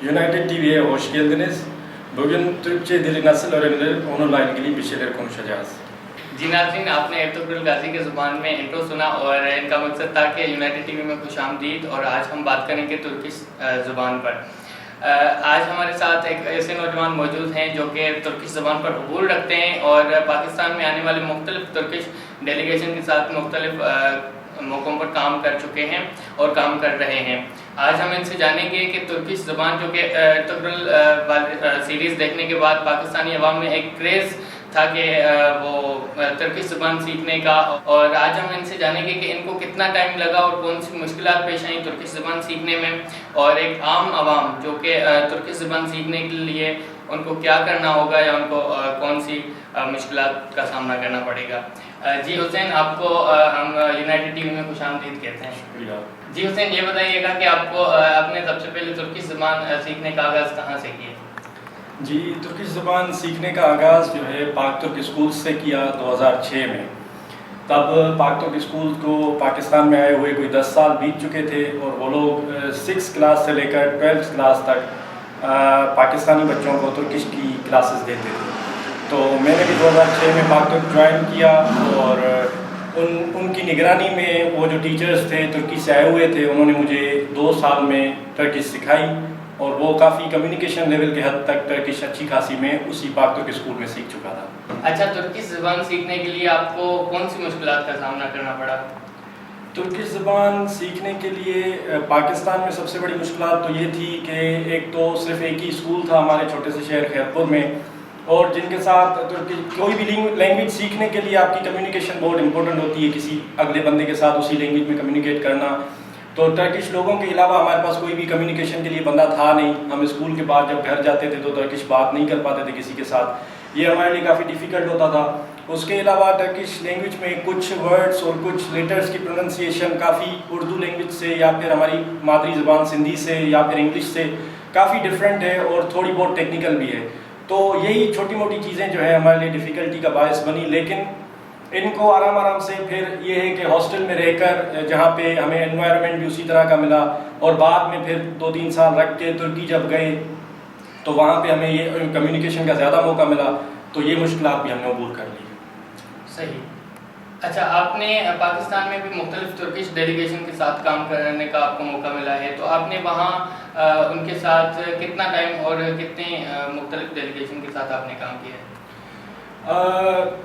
United TV'ye hoş geldiniz. Bugün Türkçe dili nasıl öğrenilir onunla ilgili bir şeyler konuşacağız. जी नाज़रीन, आपने इरतुगरुल गाजी के ज़ुबान में इंट्रो सुना और इनका मकसद था कि यूनाइटेड टीवी में खुशामदीद, और आज हम बात करेंगे तुर्किश ज़ुबान पर। आज हमारे साथ एक ऐसे नौजवान मौजूद हैं जो कि तुर्किश ज़ुबान पर अबूल रखते हैं और पाकिस्तान में आने वाले मुख्तलिफ तुर्किश डेलीगेशन के साथ मुख्तलिफ मौक़ों पर काम कर चुके हैं और काम कर रहे हैं। आज हम इनसे जानेंगे कि तुर्किश ज़ुबान, जो कि इरतुगरुल सीरीज़ देखने के बाद पाकिस्तानी अवाम में एक क्रेज़ था कि वो तुर्किश ज़ुबान सीखने का, और आज हम इनसे जानेंगे कि इनको कितना टाइम लगा और कौन सी मुश्किलात पेश आई तुर्किश ज़ुबान सीखने में, और एक आम आवाम जो कि तुर्किश ज़ुबान सीखने के लिए उनको क्या करना होगा या उनको कौन सी मुश्किलात का सामना करना पड़ेगा। जी हुसैन, आपको हम यूनाइटेड टीवी में खुशामदीद कहते हैं। शुक्रिया। जी हुसैन, ये बताइएगा कि आपको आपने सबसे पहले तुर्किश ज़ुबान सीखने का आगाज़ कहाँ से किया? जी, तुर्किश ज़ुबान सीखने का आगाज़ जो है पाक तुर्क स्कूल से किया 2006 में। तब पाक तुर्क स्कूल को पाकिस्तान में आए हुए कोई 10 साल बीत चुके थे और वो लोग 6th क्लास से लेकर 12th क्लास तक पाकिस्तानी बच्चों को तुर्किश की क्लासेस देते थे। तो मैंने भी 2006 में पाक तुर्क ज्वाइन किया और उनकी निगरानी में वो जो टीचर्स थे तुर्की से आए हुए थे, उन्होंने मुझे 2 साल में टर्किश सिखाई और वो काफ़ी कम्युनिकेशन लेवल के हद तक टर्किश अच्छी खासी में उसी पाक तुर्क स्कूल में सीख चुका था। अच्छा, तुर्किश ज़ुबान सीखने के लिए आपको कौन सी मुश्किलात का सामना करना पड़ा? तुर्किश ज़ुबान सीखने के लिए पाकिस्तान में सबसे बड़ी मुश्किलात तो ये थी कि एक तो सिर्फ एक ही स्कूल था हमारे छोटे से शहर खैरपुर में, और जिनके साथ तुर्की कोई भी लैंग्वेज सीखने के लिए आपकी कम्युनिकेशन बहुत इंपॉर्टेंट होती है, किसी अगले बंदे के साथ उसी लैंग्वेज में कम्युनिकेट करना। तो टर्किश लोगों के अलावा हमारे पास कोई भी कम्युनिकेशन के लिए बंदा था नहीं। हम स्कूल के बाद जब घर जाते थे तो टर्किश बात नहीं कर पाते थे किसी के साथ, ये हमारे लिए काफ़ी डिफ़िकल्ट होता था। उसके अलावा टर्किश लैंग्वेज में कुछ वर्ड्स और कुछ लेटर्स की प्रोनंसिएशन काफ़ी उर्दू लैंग्वेज से या फिर हमारी मादरी ज़बान सिंधी से या फिर इंग्लिश से काफ़ी डिफरेंट है और थोड़ी बहुत टेक्निकल भी है। तो यही छोटी मोटी चीज़ें जो है हमारे लिए डिफ़िकल्टी का बायस बनी, लेकिन इनको आराम आराम से फिर ये है कि हॉस्टल में रहकर जहाँ पे हमें एनवायरनमेंट भी उसी तरह का मिला, और बाद में फिर 2-3 साल रख के तुर्की जब गए तो वहाँ पे हमें ये कम्युनिकेशन का ज़्यादा मौका मिला, तो ये मुश्किलात भी हमने अबूर कर ली। सही। अच्छा, आपने पाकिस्तान में भी मुख्तलिफ तुर्किश डेलीगेशन के साथ काम करने का आपको मौका मिला है, तो आपने वहाँ उनके साथ कितना टाइम और कितने मुख्तलिफ डेलीगेशन के साथ आपने काम किया है?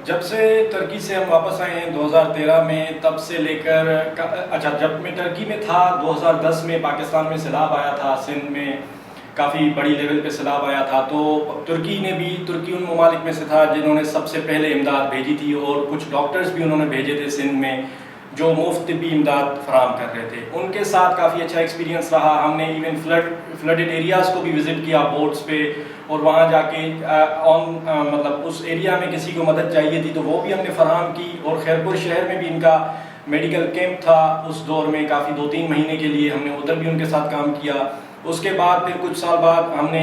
जब से तुर्की से हम वापस आए हैं 2013 में, तब से लेकर अच्छा, जब मैं तुर्की में था 2010 में पाकिस्तान में सैलाब आया था, सिंध में काफ़ी बड़ी लेवल पे सैलाब आया था। तो तुर्की उन ममालिक में से था जिन्होंने सबसे पहले इमदाद भेजी थी, और कुछ डॉक्टर्स भी उन्होंने भेजे थे सिंध में जो मुफ्त भी इमदाद फराहम कर रहे थे। उनके साथ काफ़ी अच्छा एक्सपीरियंस रहा। हमने इवन फ्लडेड एरियाज़ को भी विज़िट किया बोट्स पे, और वहाँ जाके मतलब उस एरिया में किसी को मदद चाहिए थी तो वो भी हमने फराहम की। और खैरपुर शहर में भी इनका मेडिकल कैंप था उस दौर में, काफ़ी 2-3 महीने के लिए हमने उधर भी उनके साथ काम किया। उसके बाद फिर कुछ साल बाद हमने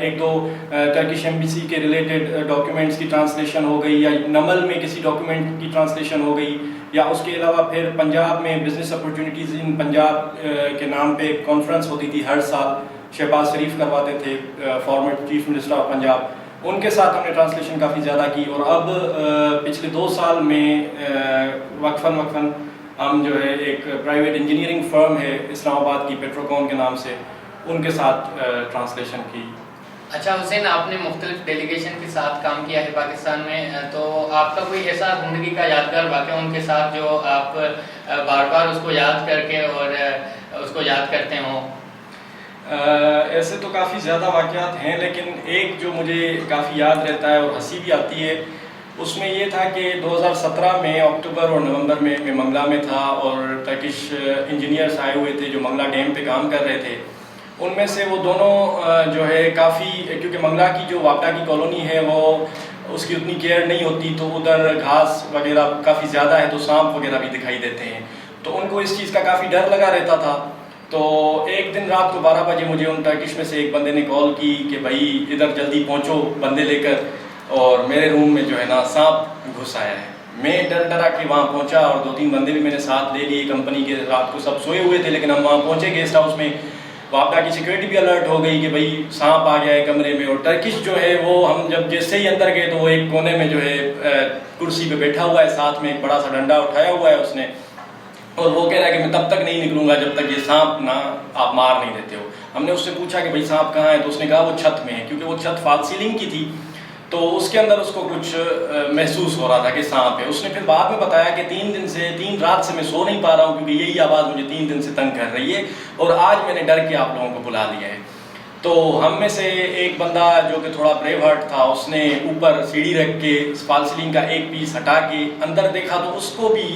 1-2 टर्किश एम्बेसी के रिलेटेड डॉक्यूमेंट्स की ट्रांसलेशन हो गई, या नमल में किसी डॉक्यूमेंट की ट्रांसलेशन हो गई, या उसके अलावा फिर पंजाब में बिज़नेस अपॉर्चुनिटीज़ इन पंजाब के नाम पे कॉन्फ्रेंस होती थी हर साल, शहबाज शरीफ करवाते थे former chief minister of Punjab, उनके साथ हमने ट्रांसलेशन काफ़ी ज़्यादा की। और अब पिछले 2 साल में वक्फन हम जो है एक प्राइवेट इंजीनियरिंग फर्म है इस्लामाबाद की, पेट्रोकॉन के नाम से, उनके साथ ट्रांसलेशन की। अच्छा हुसैन, आपने मुख्तलिफ डेलीगेशन के साथ काम किया है पाकिस्तान में, तो आपका कोई ऐसा ज़िंदगी का यादगार वाक़या उनके साथ जो आप बार बार उसको याद करके और उसको याद करते हों? ऐसे तो काफ़ी ज़्यादा वाक़यात हैं, लेकिन एक जो मुझे काफ़ी याद रहता है और हंसी भी आती है, उसमें ये था कि 2017 में अक्टूबर और नवंबर में मैं मंगला में था, और टर्किश इंजीनियर्स आए हुए थे जो मंगला डैम पे काम कर रहे थे। उनमें से वो दोनों जो है काफ़ी, क्योंकि मंगला की जो वापडा की कॉलोनी है वो उसकी उतनी केयर नहीं होती, तो उधर घास वगैरह काफ़ी ज़्यादा है तो सांप वगैरह भी दिखाई देते हैं, तो उनको इस चीज़ का काफ़ी डर लगा रहता था। तो एक दिन रात को 12 बजे मुझे उन टर्किश में से एक बंदे ने कॉल की कि भाई इधर जल्दी पहुँचो बंदे लेकर, और मेरे रूम में जो है ना सांप घुस आया है। मैं डरा के वहाँ पहुँचा, और 2-3 बंदे भी मैंने साथ ले लिए कंपनी के। रात को सब सोए हुए थे, लेकिन हम वहाँ पहुँचे गेस्ट हाउस में, وابڈا کی سیکورٹی بھی الرٹ ہو گئی کہ بھائی سانپ آ گیا ہے کمرے میں. اور ٹرکش جو ہے وہ ہم جب جیسے ہی اندر گئے تو وہ ایک کونے میں جو ہے کرسی پہ بیٹھا ہوا ہے, ساتھ میں ایک بڑا سا ڈنڈا اٹھایا ہوا ہے اس نے, اور وہ کہہ رہا ہے کہ میں تب تک نہیں نکلوں گا جب تک یہ سانپ نہ آپ مار نہیں دیتے ہو. ہم نے اس سے پوچھا کہ بھائی سانپ کہاں ہے, تو اس نے کہا وہ چھت میں ہے, کیونکہ وہ چھت فال سیلنگ کی تھی تو اس کے اندر اس کو کچھ محسوس ہو رہا تھا کہ سانپ ہے. اس نے پھر بعد میں بتایا کہ 3 رات سے میں سو نہیں پا رہا ہوں کیونکہ یہی آواز مجھے 3 دن سے تنگ کر رہی ہے, اور آج میں نے ڈر کے آپ لوگوں کو بلا لیا ہے. تو ہم میں سے ایک بندہ جو کہ تھوڑا بریو ہارٹ تھا, اس نے اوپر سیڑھی رکھ کے فال سیلنگ کا ایک پیس ہٹا کے اندر دیکھا تو اس کو بھی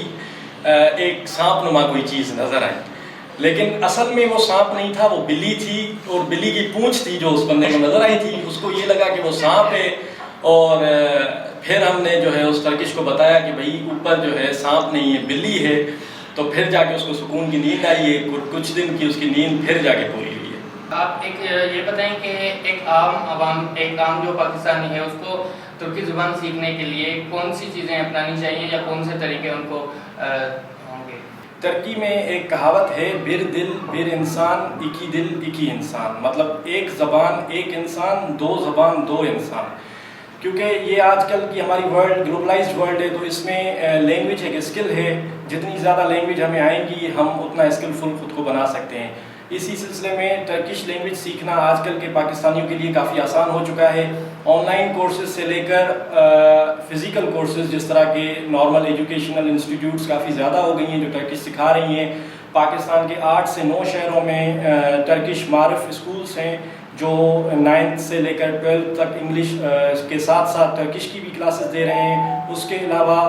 ایک سانپ نما کوئی چیز نظر آئی, لیکن اصل میں وہ سانپ نہیں تھا, وہ بلی تھی, اور بلی کی پونچھ تھی جو اس بندے کو نظر آئی تھی. اس کو یہ لگا کہ وہ سانپ ہے, اور پھر ہم نے جو ہے اس ٹرکش کو بتایا کہ بھائی اوپر جو ہے سانپ نہیں ہے بلی ہے, تو پھر جا کے اس کو سکون کی نیند آئی ہے, کچھ دن کی اس کی نیند پھر جا کے پوری ہوئی ہے. آپ ایک یہ بتائیں کہ ایک عام جو پاکستانی ہے اس کو ترکی زبان سیکھنے کے لیے کون سی چیزیں اپنانی چاہیے یا کون سے طریقے ان کو ہوں گے؟ ترکی میں ایک کہاوت ہے, بر دل بر انسان اکی دل اکی انسان, مطلب ایک زبان ایک انسان, 2 زبان 2 انسان. کیونکہ یہ آج کل کی ہماری ورلڈ گلوبلائزڈ ورلڈ ہے, تو اس میں لینگویج ایک اسکل ہے, جتنی زیادہ لینگویج ہمیں آئیں گی ہم اتنا اسکلفل خود کو بنا سکتے ہیں. اسی سلسلے میں ٹرکش لینگویج سیکھنا آج کل کے پاکستانیوں کے لیے کافی آسان ہو چکا ہے. آن لائن کورسز سے لے کر فزیکل کورسز جس طرح کے نارمل ایجوکیشنل انسٹیٹیوٹس کافی زیادہ ہو گئی ہیں جو ٹرکش سکھا رہی ہیں. پاکستان کے 8 سے 9 شہروں میں ٹرکش معرف اسکولس ہیں جو 9th سے لے کر 12th تک انگلش کے ساتھ ساتھ ٹرکش کی بھی کلاسز دے رہے ہیں. اس کے علاوہ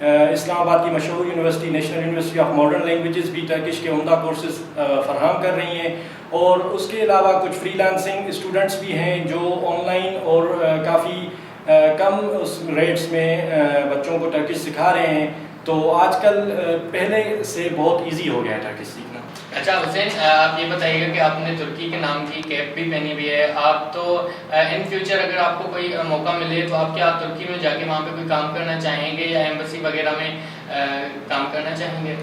اسلام آباد کی مشہور university national university of modern languages بھی ٹرکش کے عمدہ کورسز فراہم کر رہی ہیں. اور اس کے علاوہ کچھ فری لانسنگ اسٹوڈنٹس بھی ہیں جو آن لائن اور کافی کم اس ریٹس میں بچوں کو ٹرکش سکھا رہے ہیں. تو آج کل پہلے سے بہت ایزی ہو گیا ہے ٹرکش سیکھنا. اچھا حسین، آپ یہ بتائیے گا کہ آپ نے ترکی کے نام کی کیپ بھی پہنی ہوئی ہے. آپ تو ان فیوچر اگر آپ کو کوئی موقع ملے تو آپ کیا ترکی میں جا کے وہاں پہ کوئی کام کرنا چاہیں گے یا ایمبیسی وغیرہ میں کام کرنا چاہیں گے؟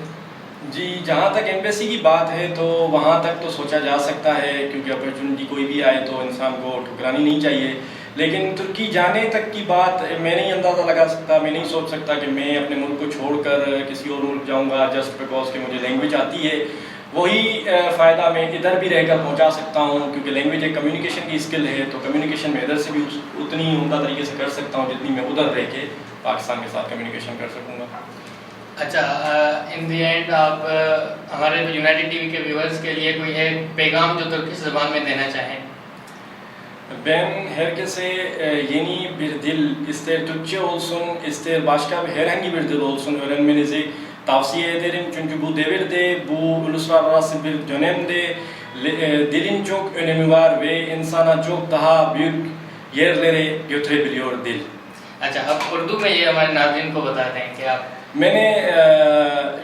جی، جہاں تک ایمبیسی کی بات ہے تو وہاں تک تو سوچا جا سکتا ہے, کیونکہ اپرچونٹی کوئی بھی آئے تو انسان کو ٹھکرانی نہیں چاہیے. لیکن ترکی جانے تک کی بات میں نہیں اندازہ لگا سکتا, میں نہیں سوچ سکتا کہ میں اپنے ملک کو چھوڑ کر کسی اور ملک جاؤں گا جسٹ بیکاز کہ مجھے لینگویج آتی ہے. وہی فائدہ میں ادھر بھی رہ کر پہنچا سکتا ہوں, کیونکہ لینگویج ایک کمیونیکیشن کی اسکل ہے, تو کمیونیکیشن میں ادھر سے بھی اتنی عمدہ طریقے سے کر سکتا ہوں جتنی میں ادھر رہ کے پاکستان کے ساتھ کمیونیکیشن کر سکوں گا. اچھا، ان دی اینڈ آپ ہمارے یونائٹڈ ٹی وی کے ویورز کے لیے کوئی ایک پیغام جو ترکش زبان میں دینا چاہیں؟ Ben herkese yeni bir dil, ister Türkçe olsun, ister başka herhangi bir dil olsun öğrenmenizi tavsiye ederim. Çünkü bu devirde, bu uluslararası bir dönemde dilin çok önemi var ve insana çok daha büyük yerlere götürebiliyor dil. اچھا، اب اردو میں یہ ہمارے ناظرین کو بتا دیں کہ آپ. میں نے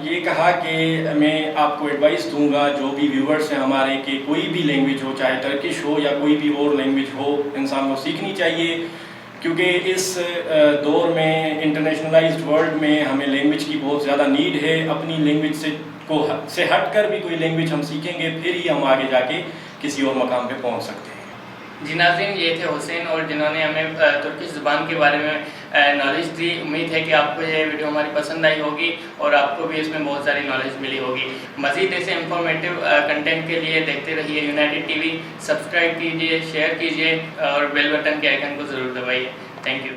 یہ کہا کہ میں آپ کو ایڈوائس دوں گا جو بھی ویورز ہیں ہمارے کہ کوئی بھی لینگویج ہو, چاہے ٹرکش ہو یا کوئی بھی اور لینگویج ہو, انسان کو سیکھنی چاہیے. کیونکہ اس دور میں انٹرنیشنلائزڈ ورلڈ میں ہمیں لینگویج کی بہت زیادہ نیڈ ہے. اپنی لینگویج سے ہٹ کر بھی کوئی لینگویج ہم سیکھیں گے پھر ہی ہم آگے جا کے کسی اور مقام پہ پہنچ سکتے ہیں. جی ناظرین، یہ تھے حسین اور جنہوں نے ہمیں ترکش زبان کے بارے میں نالج دی. امید ہے کہ آپ کو یہ ویڈیو ہماری پسند آئی ہوگی اور آپ کو بھی اس میں بہت ساری نالج ملی ہوگی. مزید ایسے انفارمیٹیو کنٹینٹ کے لیے دیکھتے رہیے یونائٹڈ ٹی وی. سبسکرائب کیجیے, شیئر کیجیے اور بیل بٹن کے آئیکن کو ضرور دبائیے. Thank you.